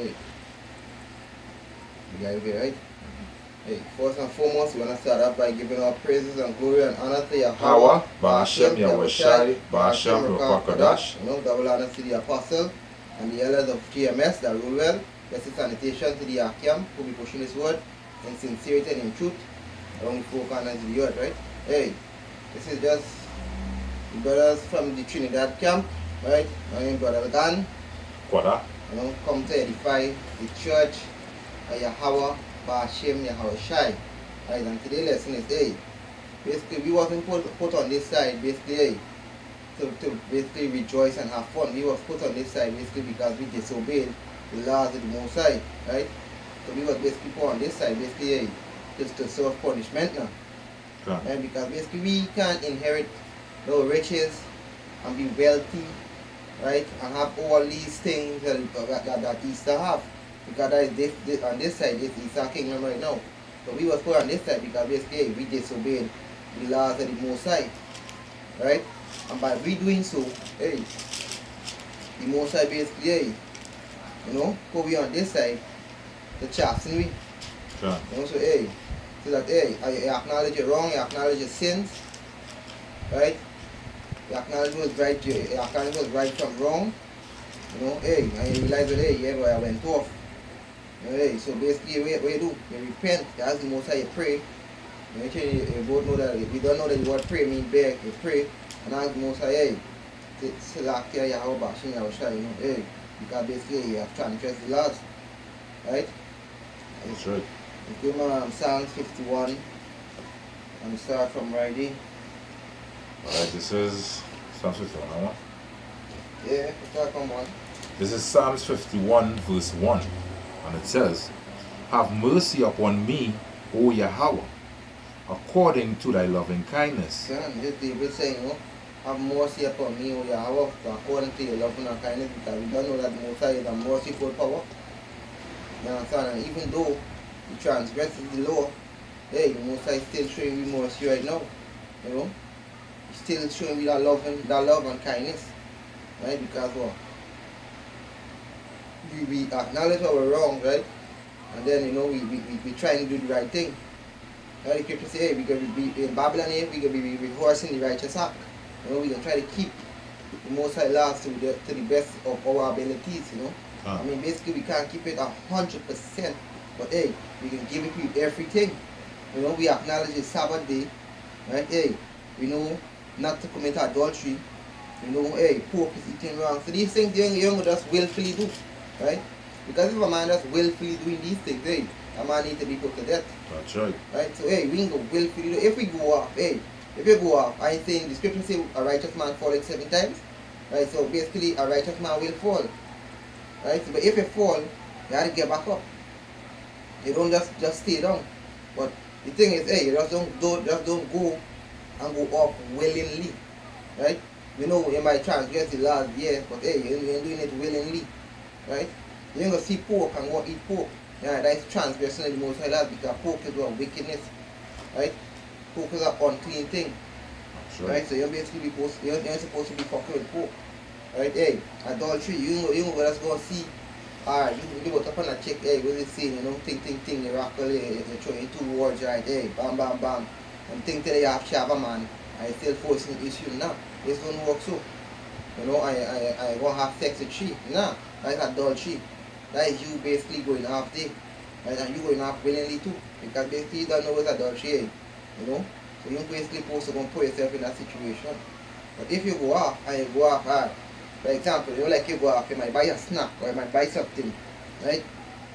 Hey. You guys okay, right? Hey, first and foremost, we want to start off by giving our praises and glory and honor to YAHAWAH, Ba'ashem, Yahawashi, Ba'ashem, Ruach You know, double honor to the apostle and the elders of GMS that rule well. Blessed sanitation to the Akim who be pushing this word in sincerity and in truth along the four corners of the earth, right? Hey, this is just the brothers from the Trinidad camp, right? My name is Brother Gan. Kwada. You know, come to edify the church of YAHAWAH, Ba'ashem, Yahawashi. Right, and today's lesson is, hey, basically we wasn't put on this side, basically, hey, to basically rejoice and have fun. We was put on this side basically because we disobeyed the laws of the Most High, right? So we was basically put on this side, basically, hey, just to serve punishment now. Right? Because basically we can't inherit no riches and be wealthy, right? And have all these things that Easter have. Because that is this on this side, this Easter kingdom right now. So we was put on this side because basically, hey, we disobeyed the laws of the Most High, right? And by we doing so, hey, the Most High basically, hey, you know, put we on this side, the chasten we. Sure. You know, so hey, so that hey, you acknowledge your wrong, you acknowledge your sins, right? You acknowledge what's right, you acknowledge what's right from wrong. You know, hey, and you realize that hey, yeah, boy, I went off. You know, hey, so basically what you do, you repent, you ask the Most High, you pray. Make sure you both know that if you don't know that the word pray means beg, you pray and ask the Most High, hey, select here, Yahweh, Ba'ashem, Yahawashi, you know, hey, because basically you have transgressed the laws, right? That's right. Give me Psalms 51 and start from right there. Alright, this is Psalms 51, huh? Yeah, start from 1. This is Psalms 51, verse 1. And it says, Have mercy upon me, O Yahweh, according to thy loving kindness. Yeah, this David saying, you know, have mercy upon me, O Yahweh, according to your loving and kindness, because we don't know that the Most High is a merciful power. You understand? And even though he transgresses the law, hey, the Most High is still showing me mercy right now. You know? He's still showing me that love and kindness. Right? Because what? We acknowledge our wrong, right? And then, you know, we try and do the right thing. Right? The scripture say, hey, we're going to be in Babylon here, we're going to be rehearsing the righteous act. You know, we're going to try to keep the Most High laws to the best of our abilities, you know. I mean, basically, we can't keep it 100%, but hey, we can give it everything. You know, we acknowledge the Sabbath day, right? Hey, we know not to commit adultery. You know, hey, pork is eating wrong. So these things you don't just willfully do, right? Because if a man just willfully doing these things, hey, a man needs to be put to death. That's right. Right? So hey, we ain't go willfully do. If we go off, hey, if you go off, I saying the scripture say a righteous man falleth 7 times, right? So basically, a righteous man will fall. Right? So, but if you fall, you have to get back up. You don't just stay down. But the thing is, hey, you just don't go and go off willingly. Right? You know you might transgress the laws, yes, but hey, you ain't doing it willingly. Right? You ain't gonna see pork and go eat pork. Yeah, that's transgression of the Most High laws because pork is about wickedness. Right? Pork is an unclean thing. Right. Right? So you're basically you're supposed to be fucking with pork. Right, hey, adultery, you ain't gonna just go see, you go up on a chick, hey, what is it saying, you know, ting, you rockle, you throw in 2 words, right, hey, bam, and think till you have shabba, man, I still forcing the issue, nah, this don't work so, you know, I gonna have sex with she, nah, that's adultery, that is you basically going off there, right, and you going off willingly too, because basically you don't know what's adultery, hey, you know, so you're basically supposed to go and put yourself in that situation, but if you go off, and you go off hard, for example, you know, like you go off, you might buy a snack or you might buy something, right?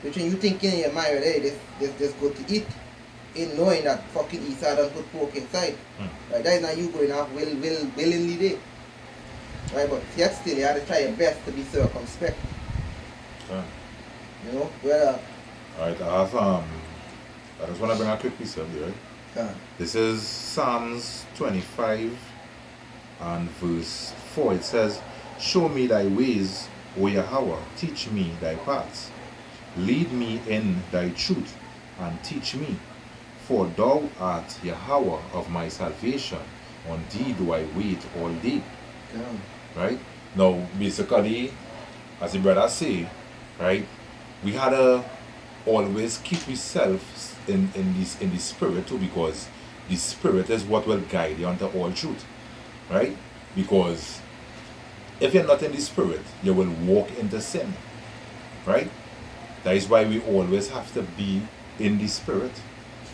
Which when you thinking in your mind, hey, this good to eat, in knowing that fucking Esau don't put pork inside. Right? That is not you going off willingly there. Right? But yet still, you have to try your best to be circumspect. You know? Well, alright, I just want to bring a quick piece up here, right? This is Psalms 25 and verse 4. It says, Show me thy ways, O Yahweh, teach me thy paths. Lead me in thy truth, and teach me. For thou art Yahweh of my salvation. On thee do I wait all day. Right? Now, basically, as the brother say, right, we had to always keep yourself in the spirit too, because the spirit is what will guide you unto all truth, right? Because if you're not in the spirit, you will walk into sin, right? That is why we always have to be in the spirit,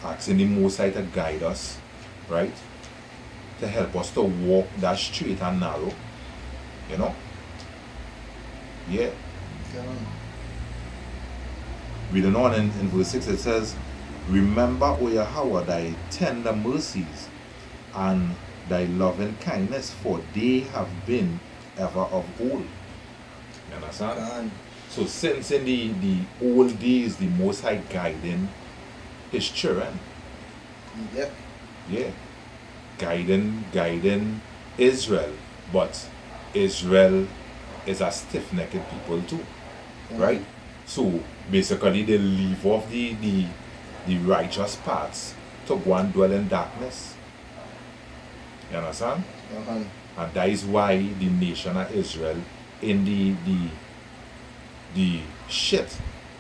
asking the Most High to guide us, right? To help us to walk that straight and narrow, you know? Yeah. Reading on in verse 6, it says, "Remember, O Yahawah, thy tender mercies and thy loving kindness, for they have been ever of old." You understand? So since in the old days, the Most High guiding his children. Yeah. Yeah. Guiding Israel. But Israel is a stiff-necked people too. Right? So basically they leave off the righteous paths to go and dwell in darkness. You understand? And that is why the nation of Israel in the shit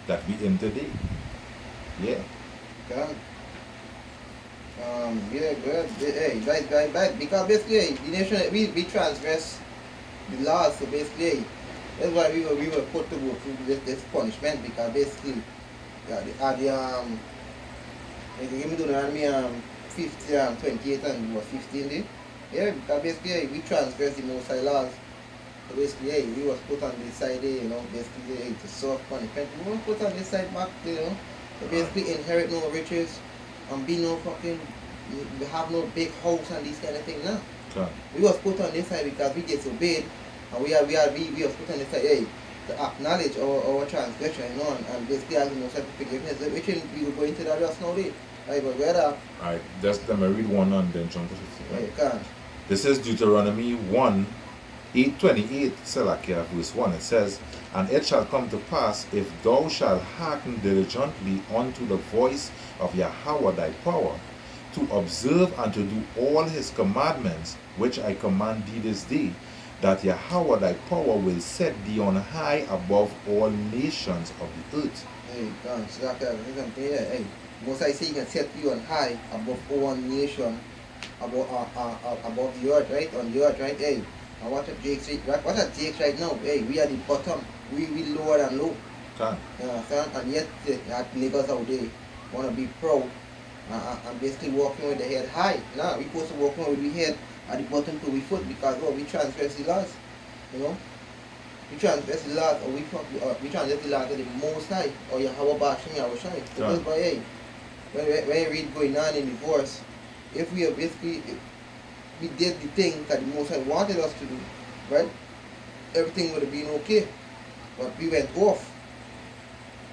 that we in today. Yeah. Yeah, good. Hey, right. Because basically, the nation, we transgress the laws, so basically, that's why we were put to go through this punishment, because basically, they give me the 50 and 28 and was 15 day. Yeah, because basically, we transgress the Most High laws. So basically, hey, we was put on this side, you know, basically, hey, to soft punishment. We were put on this side back, you know. So basically, inherit no riches and be no fucking, we have no big house and these kind of things now. We was put on this side because we disobeyed, and we was put on this side, hey, to acknowledge our transgression, you know, and basically as no type of forgiveness, which we will go into that just now, right? But whether alright, just let me read one and then jump to 50. Right? You can. This is Deuteronomy 1:8-28, Salakia, verse 1. It says, "And it shall come to pass, if thou shalt hearken diligently unto the voice of Yahawah thy power, to observe and to do all his commandments, which I command thee this day, that Yahawah thy power will set thee on high above all nations of the earth." Hey, God, so hey, Most I say he can set you on high above all nation, above the earth, right? On the earth, right? Hey, and what are Jake's right now? Hey, we are the bottom. We lower than low. You understand? And yet that niggas out there wanna be proud and basically walking with the head high. Now we supposed to walk with the head at the bottom to we foot, because we transgress the laws. You know? We transgress the laws, or we transgress the laws of the Most High, or Yahawah Bashim Yahushai. So that's why, hey, when you read going on in divorce, if we are basically, we did the thing that the Most High wanted us to do, right? Everything would have been okay. But we went off,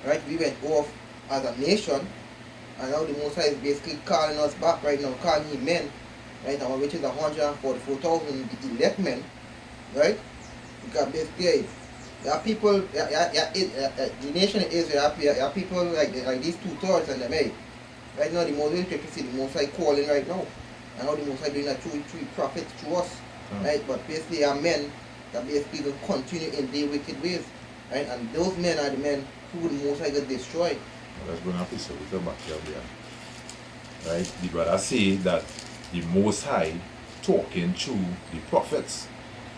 right? We went off as a nation, and now the Most High is basically calling us back right now, calling him men, right? And which is 144,000 elect men, right? Because basically, there are people, the nation of Israel, there are people like these 2/3 and them, hey. Right now, the most interesting see the Most High calling right now. And how the Most High doing that through prophets to us, right? But basically, are men that basically will continue in their wicked ways, right? And those men are the men who the Most High got destroyed. Well, let's bring a piece of it back here, there. Right? The brother say that the Most High talking through the prophets,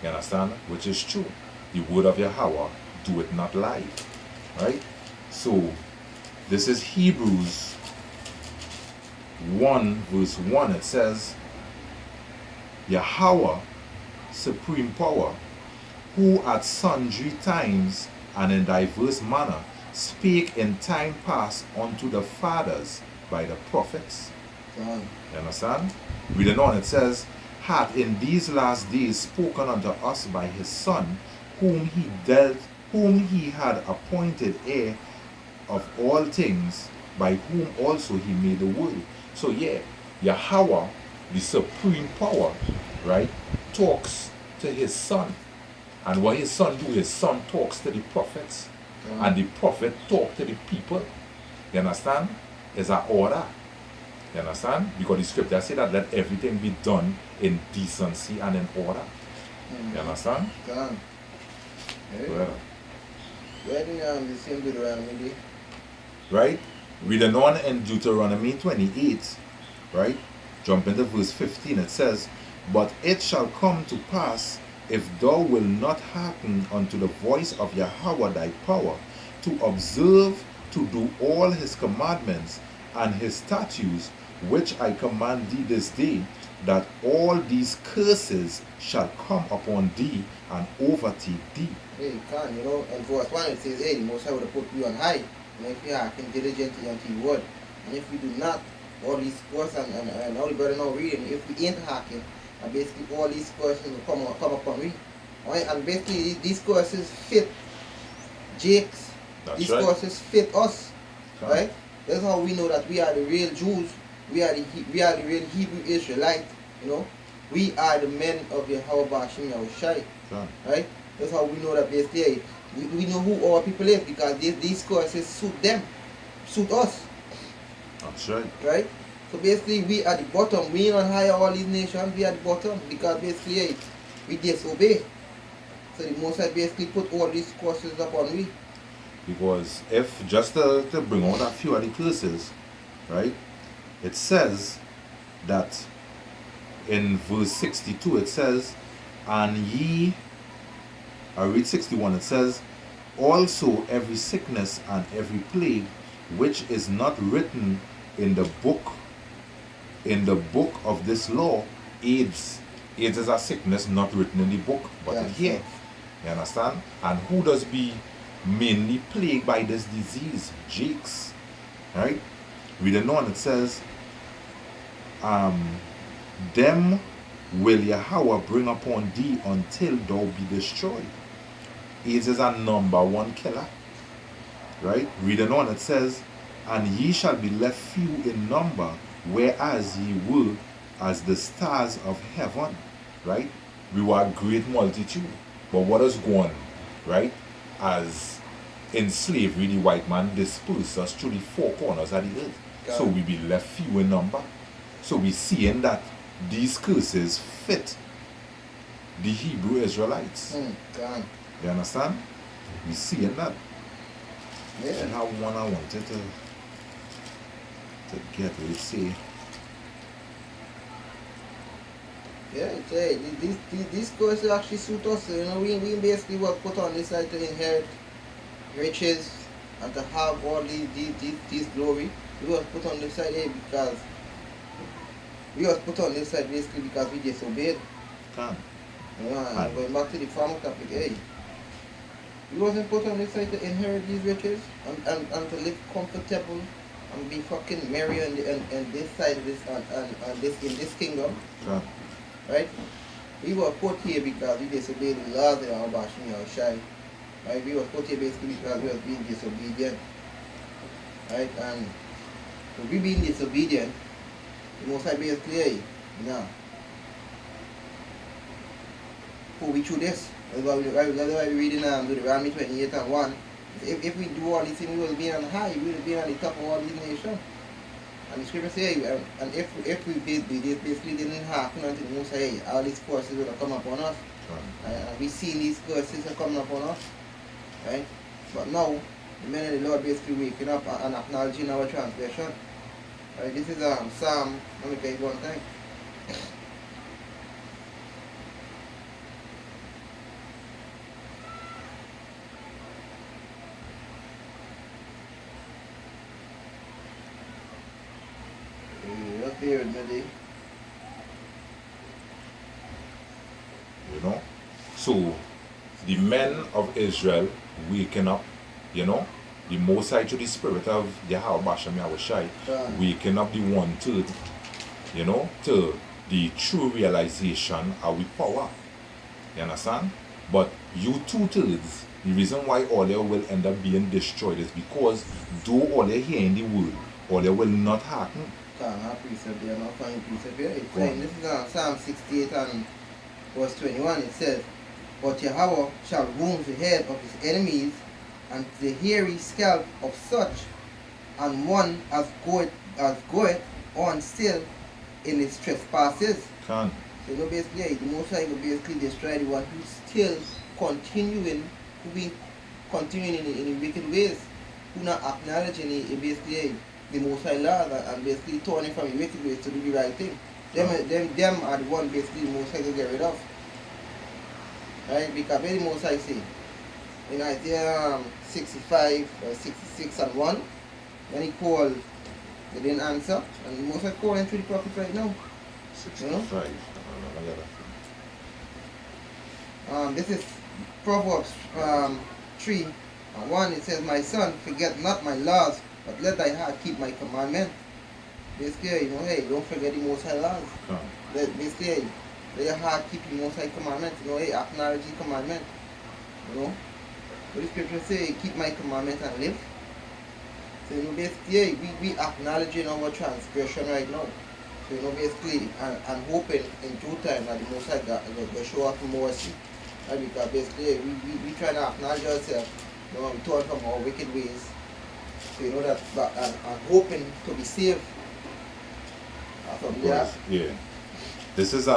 you understand? Which is true. The word of Yahawah do it not lie, right? So, this is Hebrews 1 verse 1. It says, "Yahawah, supreme power, who at sundry times and in diverse manner spake in time past unto the fathers by the prophets." You understand? Reading on, it says, "Hath in these last days spoken unto us by his Son, whom he had appointed heir of all things, by whom also he made the world." So yeah, Yahawah, the supreme power, right, talks to his Son. And what his Son do, his Son talks to the prophets. And the prophet talk to the people. You understand? It's an order. You understand? Because the scripture say that let everything be done in decency and in order. You understand? Hey. Well, Right in the same Deuteronomy. Right? Reading on in Deuteronomy 28, right? Jump into verse 15, it says, But it shall come to pass, if thou wilt not hearken unto the voice of YAHAWAH thy power, to observe to do all his commandments and his statutes, which I command thee this day, that all these curses shall come upon thee and overtake thee. Hey, you can, and verse 1 it says, hey, the Most High would have put you on high, and if you hearken diligently unto your word, and if we do not, all these curses, and all the brother now reading, if we ain't hearken, and basically all these curses will come upon we. Right? And basically these curses fit Jake's. These curses fit us. Okay. Right? That's how we know that we are the real Jews. We are the real Hebrew Israelite. We are the men of the YAHAWAH Yahushai. Right? That's how we know that basically we know who our people is, because these curses suit them, suit us. That's right. Right? So basically we are the bottom. We don't hire all these nations, we are the bottom, because basically we disobey. So the Most High basically put all these curses upon we. Because if, just to bring out a few of the curses, right, it says that in verse 62 it says, and ye, I read 61, it says, also every sickness and every plague which is not written in the book of this law, AIDS is a sickness not written in the book, but in here. You understand? And who does be mainly plagued by this disease? Jakes. Right? Reading on, it says, them will YAHAWAH bring upon thee until thou be destroyed. AIDS is a #1 killer. Right? Reading on, it says, and ye shall be left few in number, whereas ye were as the stars of heaven. Right? We were a great multitude. But what is going, right? As in slavery, the white man dispersed us through the four corners of the earth. So we be left few in number. So we seeing that these curses fit the Hebrew Israelites. You understand? We seeing that. Yeah. And how one I wanted to get what it say. Yeah, these curses actually suit us. We basically were put on this side to inherit riches and to have all these glory. We were put on this side because we were put on this side basically because we disobeyed. And going back to the farmer topic, we wasn't put on this side to inherit these riches and to live comfortable and be fucking merry on this side of this and this in this kingdom. Right? We were put here because we disobeyed the laws of YAHAWAH Yahushai. Right? We were put here basically because we were being disobedient. Right? And so we being disobedient, the Most High basically, put we through this. That's why we reading Deuteronomy 28 and 1. If we do all these things, we will be on high, we will be on the top of all these nations. And the scripture says, and if we basically didn't happen unto the Most High, all these curses would have come upon us. And we see these curses are coming upon us. Right? But now, the men of the Lord basically waking up and acknowledging our transgression. Right? This is Psalm, let me tell you one thing. Here, so the men of Israel waking up, the Most High to the spirit of YAHAWAH Yahushai, waking up the 1/3, to the true realization of we power. You understand? But you 2/3, the reason why all they will end up being destroyed is because though all they hear in the word, all they will not hearken. Precept there, not find precept here. It's saying, this is Psalm 68 and verse 21. It says, but YAHAWAH shall wound the head of his enemies, and the hairy scalp of such, and one as goeth on still in his trespasses. So basically, the Most High will basically destroy the one who's still continuing to be continuing in the wicked ways, who not acknowledging basically the Most High laws and basically turning from the wicked ways to do the right thing. Them are the one basically the Most High to get rid of. Right? Because when the Most High say in Isaiah 65 or 66 and 1, when he called, they didn't answer, and the Most High calling through the prophet right now. 65. This is Proverbs 3 and 1. It says, "My son, forget not my laws, but let thy heart keep my commandment." Basically, hey, don't forget the Most High laws. Basically, hey, let your heart keep the Most High commandment. Hey, acknowledge the commandment. But the scripture say, keep my commandment and live. So, basically, hey, we acknowledging our transgression right now. So, basically, and hoping in due time that the Most High will show up mercy. Because basically, we try to acknowledge ourselves, we turn from our wicked ways. So, that and hoping to be saved. From there. Yeah. This is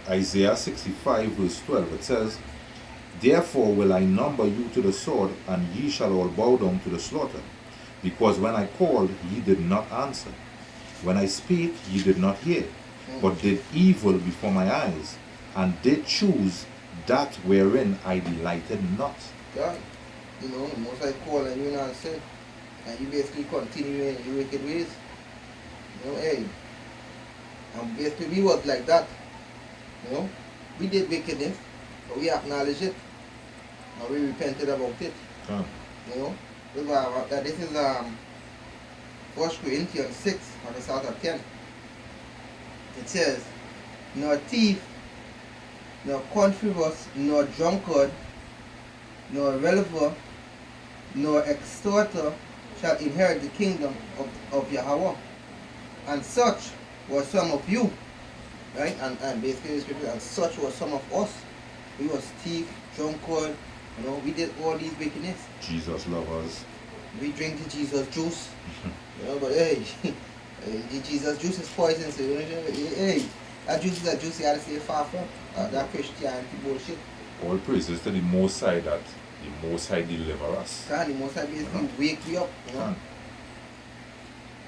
Isaiah 65 verse 12. It says, "Therefore will I number you to the sword, and ye shall all bow down to the slaughter. Because when I called, ye did not answer. When I spake, ye did not hear, but did evil before my eyes, and did choose that wherein I delighted not." God, the Most High call and you not answer, and you basically continue in your wicked ways. Hey, and basically we was like that. We did wickedness, but we acknowledged it, and we repented about it. This is 1 Corinthians 6, on the start of 10. It says, "Nor thief, nor contrivous, nor drunkard, nor reveler, nor extorter shall inherit the kingdom of YAHAWAH. And such were some of you." Right? And basically the scripture, and such were some of us. We was thief, drunkard, we did all these wickedness. Jesus lovers. We drink the Jesus juice. But hey, the Jesus juice is poison, so hey, that juice is a juice you gotta stay far from. That Christianity bullshit. All praises to the Most High that the Most High deliver us. The Most High basically wake you up.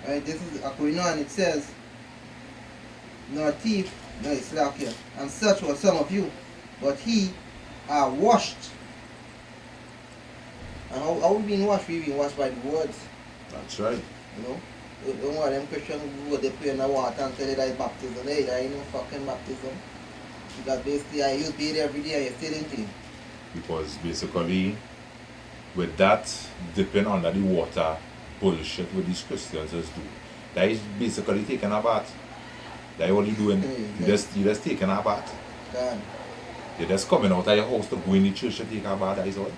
Right, this is going on, it says, "Nor thief, no, it's like here. And such were some of you, but he are washed." And how we been washed? We been washed by the words. That's right. Don't want them Christians who go they pray in the water and tell you that it's baptism. Hey, that ain't no fucking baptism. Because basically I use bathe every day and you're still in clean. Because basically, with that dipping under the water bullshit what these Christians just do, that is basically taking a bath. That all you doing, you just taking a bath. God. You're just coming out of your house to go in the church to take a bath, that is all.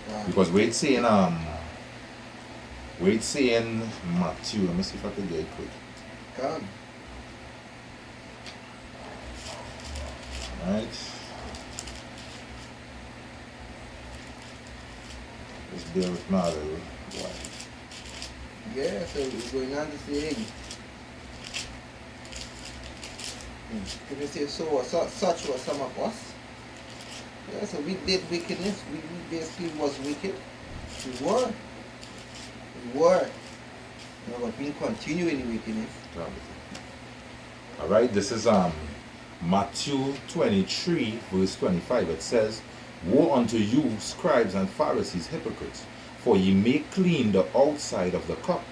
God. Because we're saying Matthew, let me see if I can get it quick. God. Right. Just bear with me a little while. Yeah, so we're going on to say, could you say such were some of us? Yeah, so we did wickedness. We basically was wicked. We were. But we continue in wickedness. Alright, this is Matthew 23 verse 25. It says, "Woe unto you, scribes and Pharisees, hypocrites, for ye make clean the outside of the cup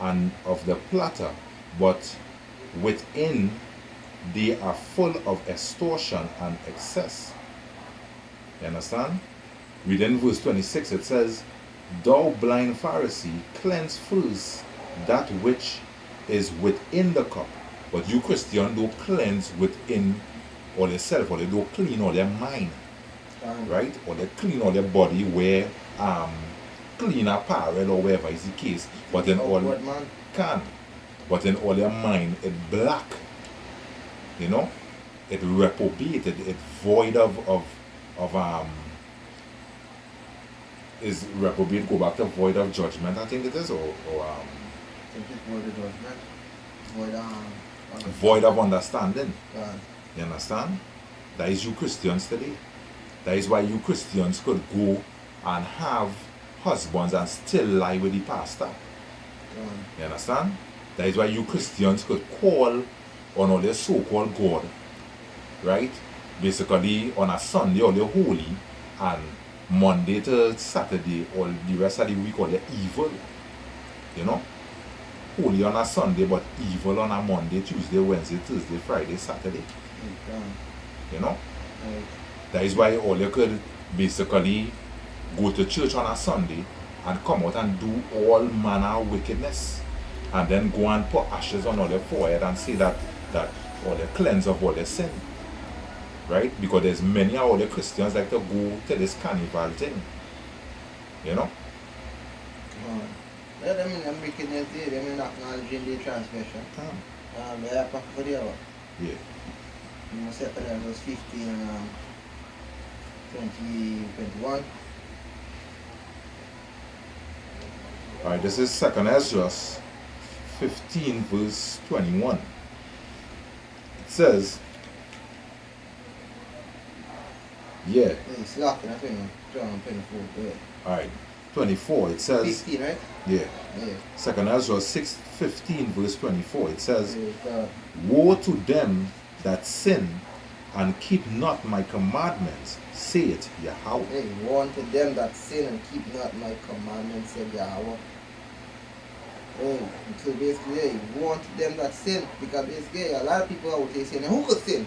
and of the platter, but within they are full of extortion and excess." You understand? Within verse 26 it says, "Thou blind Pharisee, cleanse first that which is within the cup." But you Christian don't cleanse within or yourself, or they don't clean all their mind. Right? Or they clean all their body where clean apparel or whatever is the case. But then all can. But in all their mind it black. It reprobated, it void of is reprobate go back to void of judgment, I think it is, or I think it's void of judgment. Void of understanding. God. You understand? That is you Christians today. That is why you Christians could go and have husbands and still lie with the pastor. You understand? That is why you Christians could call on all your so-called God, right? Basically on a Sunday all you're holy, and Monday to Saturday or the rest of the week all you're evil. You know? Holy on a Sunday but evil on a Monday, Tuesday, Wednesday, Thursday, Friday, Saturday. You know? That is why all you could basically go to church on a Sunday and come out and do all manner of wickedness, and then go and put ashes on all their forehead and say that all their cleanse of all their sin. Right? Because there's many of all the Christians like to go to this carnival thing. You know? Yeah, them in them wickedness there, them in acknowledging their transgression. They are back for the hour. Yeah. You must say that was 15 and 2021. Alright, this is 2nd Ezra 15 verse 21. It says, yeah. It's locking, I think, John 24. Yeah. Alright, 24, it says, 15, right? Yeah. 2nd Ezra 6:15 verse 24, it says, woe to them that sin and keep not my commandments, saith YAHAWAH. Hey, woe unto them that sin and keep not my commandments, said YAHAWAH. Hey, so basically, hey, woe unto them that sin, because basically a lot of people out there saying, who could sin?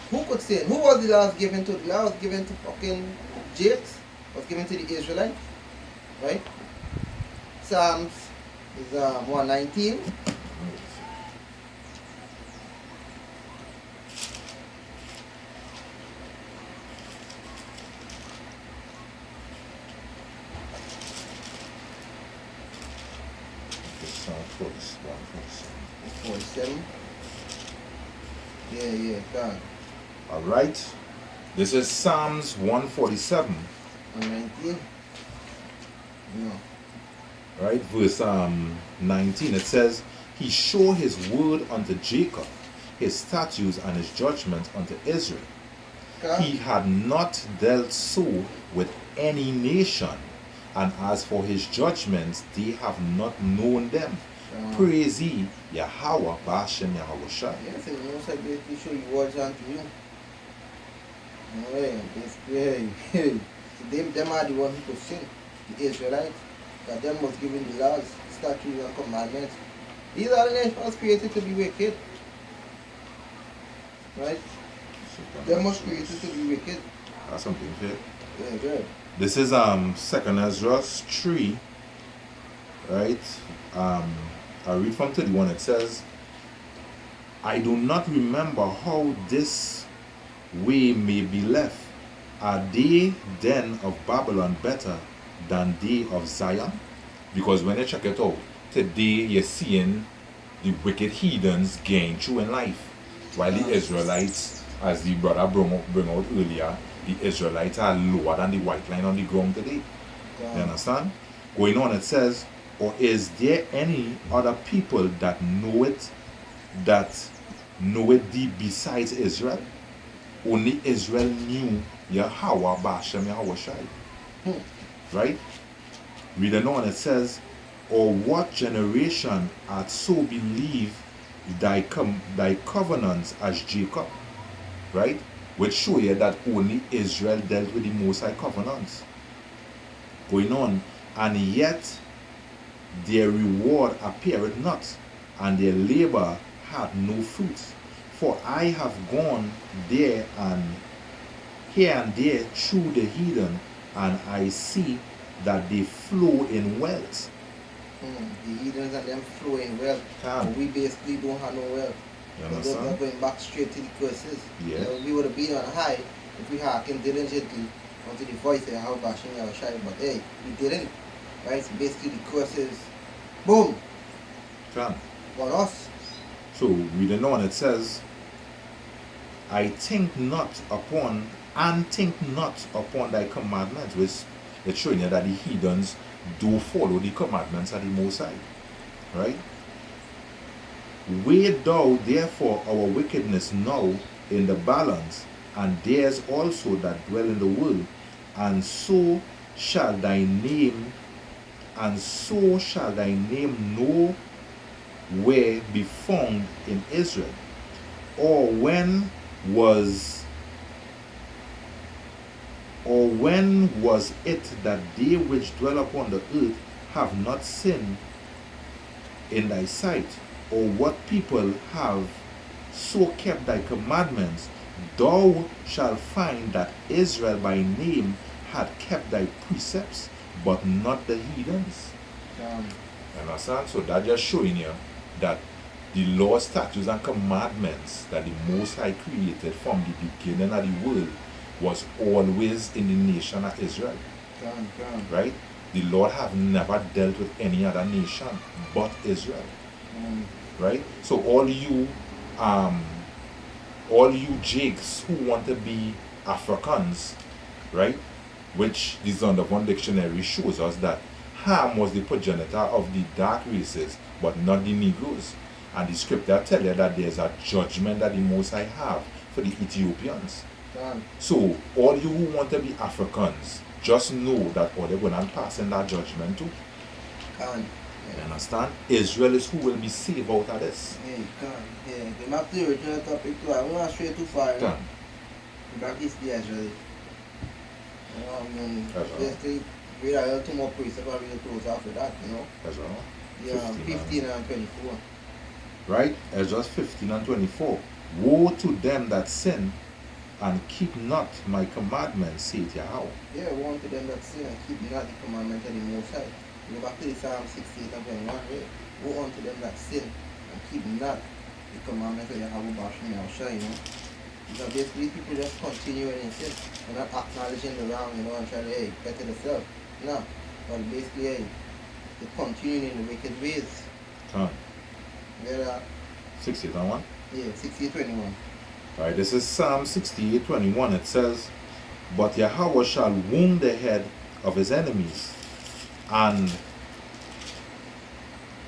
Who could sin? Who was the laws given to? The law was given to fucking Jakes, was given to the Israelites, right? Psalms is 119. Psalm 47. 47. Yeah, God. Alright. This is Psalms 147. 119. No. Right, verse 19, it says, he show his word unto Jacob, his statutes and his judgments unto Israel. God. He had not dealt so with any nation, and as for his judgments, they have not known them. Praise ye YAHAWAH Ba'ashem YAHAWAH. Yes, it looks like they show you words unto you. Hey, them are the ones who could sin, the Israelites. That them was given the laws, statutes, and commandments. These are the nations created to be wicked. Right? Them was created to be wicked. That's something fair. Yeah, good. This is 2nd Ezra 3. Right? I read from 31. It says, I do not remember how this way may be left. Are they then of Babylon better than they of Zion? Because when you check it out, today you're seeing the wicked heathens gain through in life, while the Israelites, as the brother bring out earlier, the Israelites are lower than the white line on the ground today. You understand? Going on, it says, or is there any other people that know it thee besides Israel? Only Israel knew YAHAWAH Ba'ashem YAHAWAH. Right? Reading on, it says, or what generation hath so believed thy covenants as Jacob? Right? Which show you that only Israel dealt with the Most High covenants. Going on, and yet their reward appeareth not, and their labor had no fruit. For I have gone there and here and there through the heathen, and I see that they flow in wealth. The heathens and them flow in wealth. But we basically don't have no wealth. So they're going back straight to the curses. Yeah. We would have been on high if we hearkened diligently unto the voice of YAHAWAH Ba'ashem YAHAWAH. But hey, we didn't. Right? So basically the curses, boom, on us. So reading on, it says, I think not upon thy commandments, which is showing you that the heathens do follow the commandments of the Most High. Right? Weigh thou therefore our wickedness now in the balance, and theirs also that dwell in the world, and so shall thy name nowhere be found in Israel. Or when was it that they which dwell upon the earth have not sinned in thy sight? Or what people have so kept thy commandments? Thou shalt find that Israel by name had kept thy precepts, but not the heathens. Understand? So that just showing you that the law, statutes, and commandments that the Most High created from the beginning of the world was always in the nation of Israel. Right? The Lord have never dealt with any other nation but Israel. Right? So all you jakes who want to be Africans, right? Which the Zondervan dictionary shows us that Ham was the progenitor of the dark races, but not the Negroes. And the scripture tell you that there's a judgment that the Most High have for the Ethiopians. So all you who want to be Africans, just know that all they're going to pass in that judgment too. You understand? Israel is who will be saved out of this. Yeah, you can. Yeah, the map the original topic too. I won't stray too far. Can. Back is the Israel. Basically, we are two more priests about really close after that, you know. That's right. Yeah, 15 and 24. Right? Ezra 15 and 24. Woe to them that sin and keep not my commandments, saith Yahawah. Yeah, woe to them that sin and keep not the commandment of the Most High. Go back to the Psalm 68 and 21, right? Woe unto them that sin and keep not the commandment of YAHAWAH, you know. Because basically people just continuing in sin. They're not acknowledging the wrong, you know, and trying to, hey, better themselves. No. But basically, hey, they're continuing in the wicked ways. Yeah. 68 and 1? Yeah, 68:21. Alright, this is Psalm 68:21. It says, but Yahawah shall wound the head of his enemies, and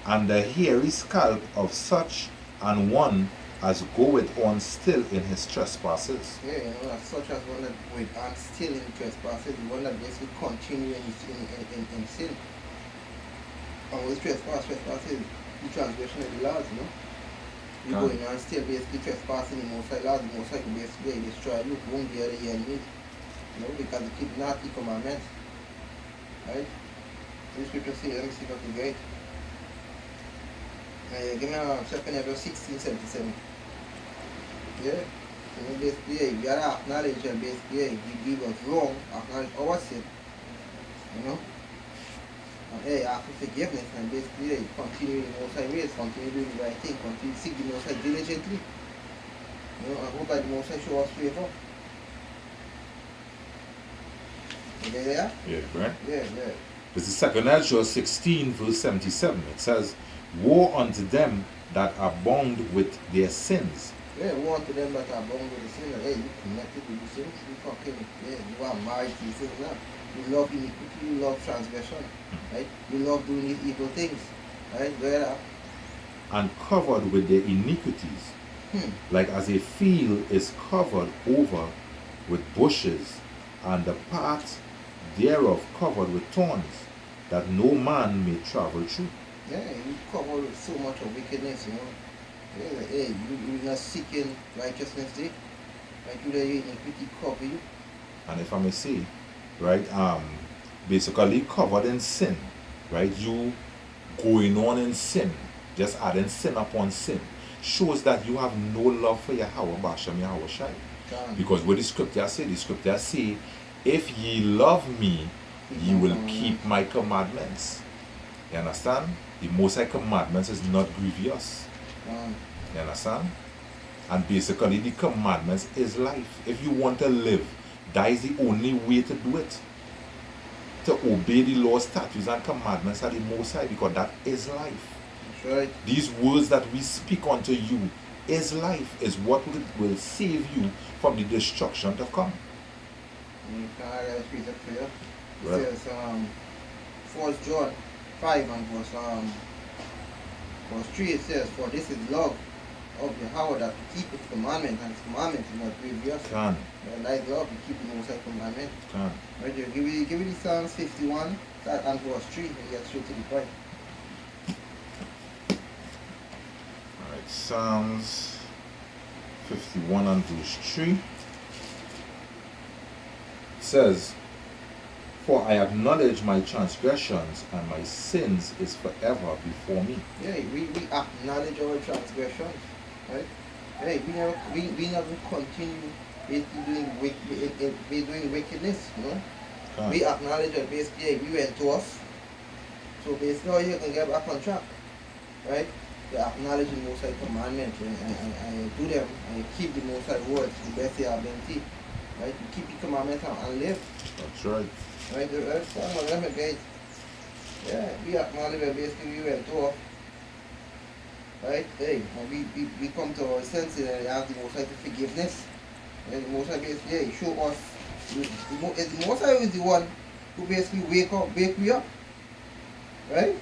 the hairy scalp of such an one as goeth on still in his trespasses. Yeah, you know, such as one that goeth on still in trespasses, the one that basically continue in sin. And with trespasses, the transgression of the laws, you know. You going on still basically trespassing the Most High laws, the Most High can basically destroy you, won't be other enemies. You know, because they keep not the commandments. Right? The scripture says, let me see if I can get it. Give me a 16:77. Yeah. You know, basically, yeah, you gotta acknowledge and basically, yeah, we was wrong, acknowledge our sin. You know? And hey, ask for forgiveness and basically, yeah, continue in the Most High ways, continue doing the right thing, continue to seek the Most High diligently. You know, I hope that the Most High show us favor. You there? Yeah, right? Yeah. This is 2 Ezra 16 verse 77. It says, woe unto them that are bound with their sins. Yeah, woe unto them that are bound with the sin. Hey, you connected with the sins. You fucking, yeah, you are married to the sins now. You love iniquity, you love transgression, right? You love doing these evil things, right? Where? And covered with their iniquities, like as a field is covered over with bushes, and the path thereof covered with thorns, that no man may travel through. Yeah, you covered with so much of wickedness, you know. Yeah, hey, you're not seeking righteousness, eh? Like you let your iniquity cover you. And if I may say, right, basically covered in sin, right? You going on in sin, just adding sin upon sin, shows that you have no love for Yahawah, Basham Yahawah Shai. Because what the scripture say, if ye love me, ye will keep my commandments. You understand? The Most High commandments is not grievous. You understand? And basically the commandments is life. If you want to live, that is the only way to do it. To obey the law, statutes, and commandments of the Most High, because that is life. That's right. These words that we speak unto you is life, is what will save you from the destruction to come. Can I read a scripture for you? It Right. says, 1 John 5 and verse 3, it says, for this is love, of Yahawah that to keep his commandment, and his commandment is not grievous. Can. Like love, you keep the Most High commandment. Can. Right there, give me the Psalms 51 and verse 3 and get straight to the point. Alright, Psalms 51 and verse 3 says, "For I acknowledge my transgressions, and my sins is forever before me." Yeah, we acknowledge our transgressions, right? Hey, we never continue doing wickedness, you know. We acknowledge that basically we went off, so basically all you can get back on track, right? You acknowledge the Most High commandments and do them, and you keep the Most High words the best your ability, right? You keep the commandments and live. That's right. Right, that's some of them again. Yeah, we acknowledge that basically we went off. Right? Hey, and we come to our senses and ask the Most High for forgiveness. And the Most High basically, yeah, show us. The Most High is the one who basically wake me up. Right?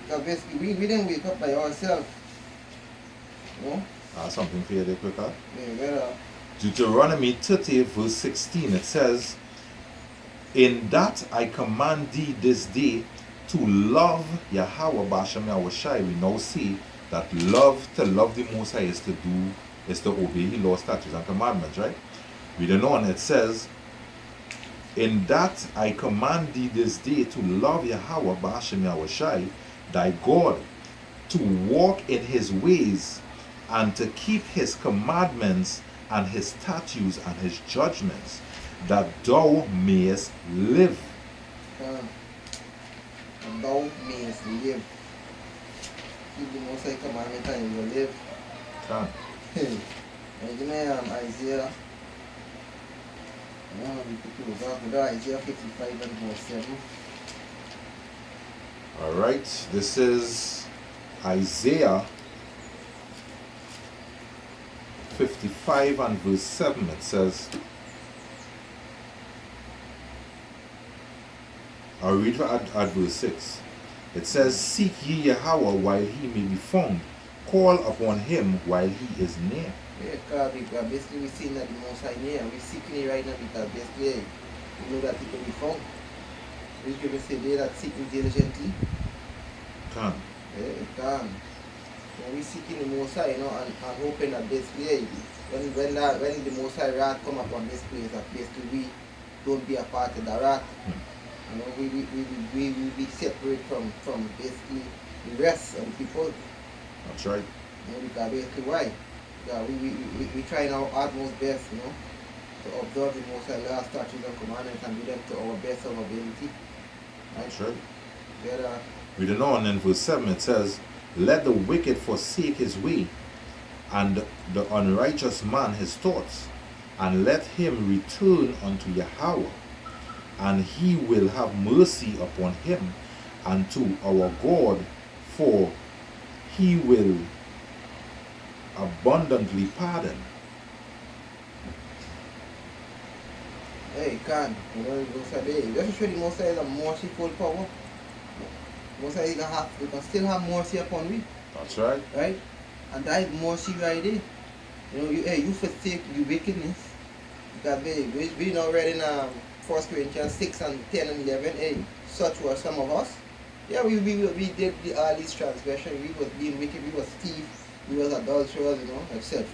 Because basically we didn't wake up by ourselves. You know? Something for you there quicker. Yeah, Deuteronomy 30 verse 16, it says, "In that I command thee this day to love Yahawah B'Hashem Yahawashi." We now see that to love the Most High is to obey His law, statutes, and commandments, right? Reading on, it says, "In that I command thee this day to love Yahawah B'Hashem Yahawashi, thy God, to walk in His ways, and to keep His commandments and His statutes and His judgments, that thou mayest live." And thou mayest live. Keep the Most High commandment and you will live. And you know, Isaiah. Isaiah 55 and verse 7. Alright, this is Isaiah 55 and verse 7. It says, I'll read at verse 6. It says, "Seek ye Yahawah while He may be found. Call upon Him while He is near." Yeah, because basically we're seeing that the Most High near. We're seeking it right now because basically we know that He can be found. We can say they that seek Him diligently. Can. Yeah, it can. When we're seeking the Most High, you know, and hoping that basically when the Most High wrath come upon this place, that basically we don't be a part of the wrath. You know, we will be separate from basically the rest of the people. That's right. You know, because basically why? Because we try our utmost best, you know, to observe the Most High law, statutes, and commandments and do them to our best of our ability. Right? That's right. Yeah, Reading on in verse 7, it says, "Let the wicked forsake his way, and the unrighteous man his thoughts, and let him return unto Yahawah, and He will have mercy upon him, and to our God, for He will abundantly pardon." Hey, can. You know, you say, hey, just show the Most High is a merciful power. Most High you can still have mercy upon we. That's right. Right? And that is mercy right there. You know, you forsake the wickedness. Because we now read in 1 Corinthians 6 and 10 and 11, hey, such were some of us. Yeah, we did all these transgressions. We was being wicked, we was thieves, we was adulterers, you know, etc.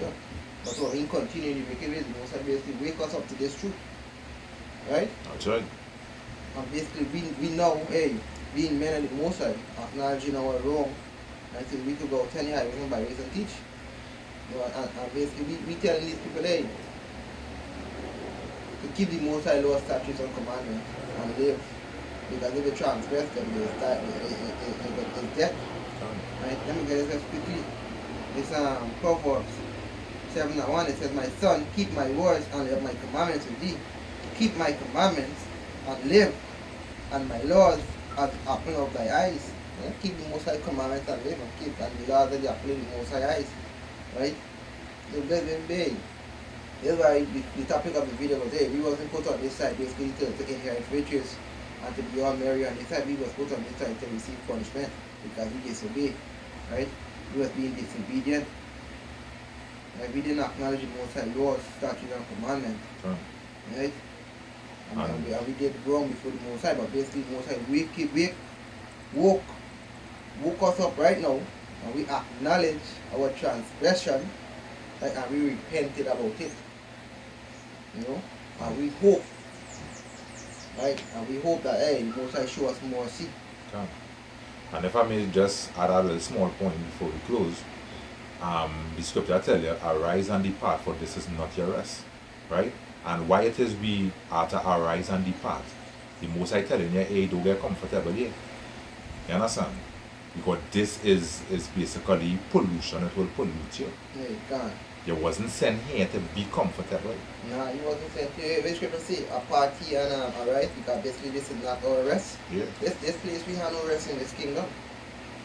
But when we continue the wicked ways, the Most High basically wake us up to this truth. Right? That's right. And basically we know, hey, being men of the Most High, acknowledging our wrong, until we could go 10 years by reason teach. You know, and basically we telling these people, hey, to keep the Most High law, statutes, and commandments and live. Because if you transgress them, it's death. Right? Let me get this quickly. It's Proverbs 7 and 1. It says, "My son, keep my words and have my commandments with thee. Keep my commandments and live, and my laws as the apple of thy eyes." Yeah? Keep the Most High commandments and live, and keep and the laws of the apple of the Most High eyes. Right? So that's why the topic of the video was, hey, we wasn't put on this side basically to inherit riches and to be all merry on this side. We was put on this side to receive punishment because we disobey. Right? we was being disobedient. Like we didn't acknowledge the Most High laws, statutes, and commandments. Right? And we did wrong before the Most High, but basically the Most High woke us up right now, and we acknowledge our transgression, right, and we repented about it. You know? And we hope, right? And we hope that the Most High show us mercy. And if I may just add a little small point before we close, the scripture tell you, arise and depart, for this is not your rest. Right? And why it is we are to arise and depart, the Most High telling you, hey, don't get comfortable here. You understand? Because this is basically pollution, it will pollute you. Yeah, you can't. You wasn't sent here to be comfortable. Nah, you wasn't sent here. Which scripture say a party and arise, because basically this is not our rest. Yeah. This place we have no rest in this kingdom.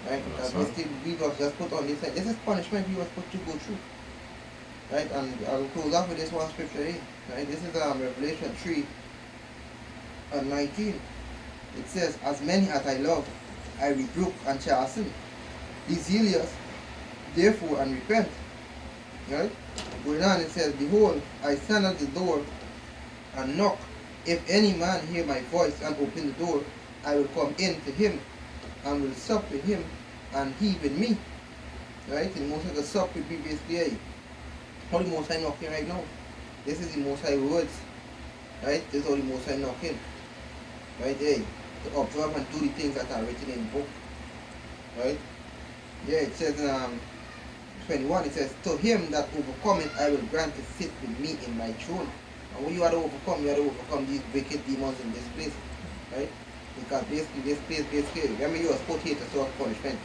Right? Because basically we was just put on this side. This is punishment we was put to go through. Right? And I will close off with this one scripture here. Right? This is Revelation 3 and 19. It says, as many as I love, I rebuke and chasten. Be zealous, therefore, and repent. Right? Going on, it says, behold, I stand at the door and knock. If any man hear my voice and open the door, I will come in to him and will sup with him and he with me. Right? The Most High will sup with me basically. How the Most High knocking right now? This is the Most High words. Right? This is how the Most High knocking. Right? To observe and do the things that are written in the book. Right? Yeah, it says 21, it says, to him that overcometh I will grant to sit with me in my throne. And when you are to overcome, you are to overcome these wicked demons in this place. Right? Because basically this place, remember you was put here to serve punishment.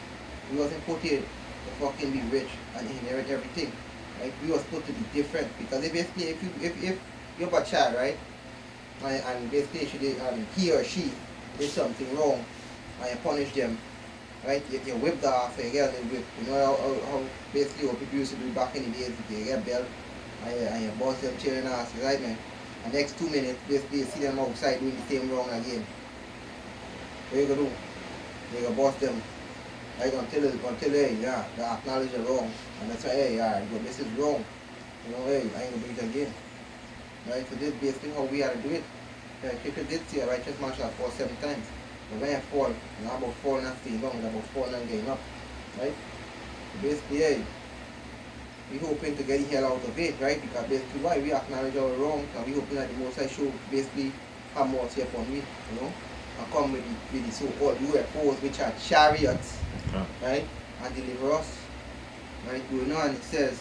You wasn't put here to fucking be rich and inherit everything. Right? We was put to be different. Because if you're a child, right? And basically he or she did something wrong and you punish them, right? You whip the ass, you get a little whip. You know how basically what people used to do back in the days, you get a belt and you bust them cheering ass, right, man? And next 2 minutes, basically you see them outside doing the same wrong again. What you gonna do? You gonna bust them, right? Until they acknowledge the wrong. And that's why, this is wrong. You know, I ain't gonna do it again. Right? So this is basically how we have to do it. Scripture did say a righteous man shall fall 7 times. But when you fall, it's not about falling and staying down, it's about falling and getting up. Right? So basically, we hoping to get the hell out of it, right? Because basically why we acknowledge our wrong and we hoping that the Most High show basically have mercy upon we, you know, and come with the so-called UFOs, which are chariots, right? And deliver us. Right? Going on, it says,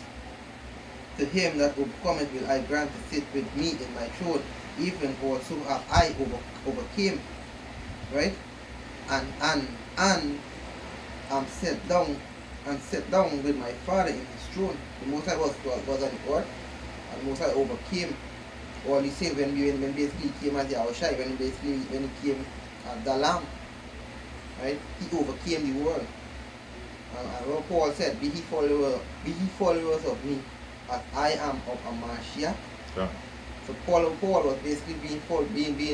to him that overcometh will I grant to sit with me in my throne, even also have I overcame, right? And am set down with my Father in his throne. The Most High was on the earth, and the Most High overcame all these things when basically he came as YAHAWAH, when he came as the Lamb, right? He overcame the world. And what Paul said, be ye followers of me, as I am of Amashiach. Yeah. So Paul was basically being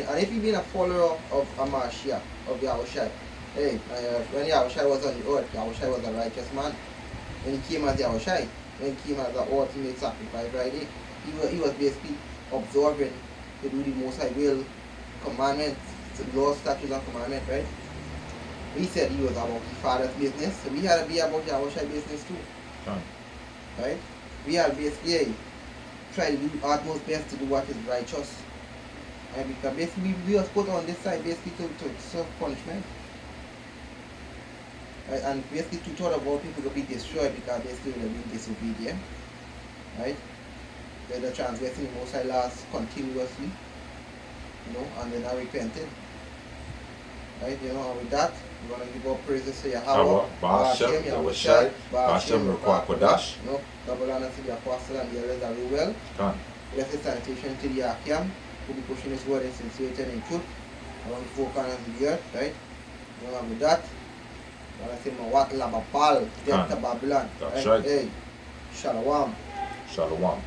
and if you been a follower of Amashiach, of YAHAWAH, when YAHAWAH was on the earth, YAHAWAH was a righteous man. When he came as YAHAWAH, when he came as the ultimate sacrifice, right? He was basically observing to do the Most High will, commandments, laws, statutes, and commandments, right? He said he was about his Father's business, so we had to be about YAHAWAH business too. Right? We have basically try to do our utmost best to do what is righteous. And because basically we was put on this side basically to serve punishment. Right? And basically to thought about people to be destroyed because basically they're being disobedient. Right? They're transgressing the Most High laws continuously. You know, and they're not repenting. Right? You know, and with that, we're going to give our praises to YAHAWAH, Ba'ashem, YAHAWAH, Ba'ashem, Rukwah, no, double honor to the apostle and the elders that we will. Blessed salutation to the Akim, who be pushing his word in sincerity and in truth around the 4 corners of the earth, right? You know, and with that, we're going to say, Mawat Labapal, death to Babylon. That's right. Hey, Shalom. Shalom.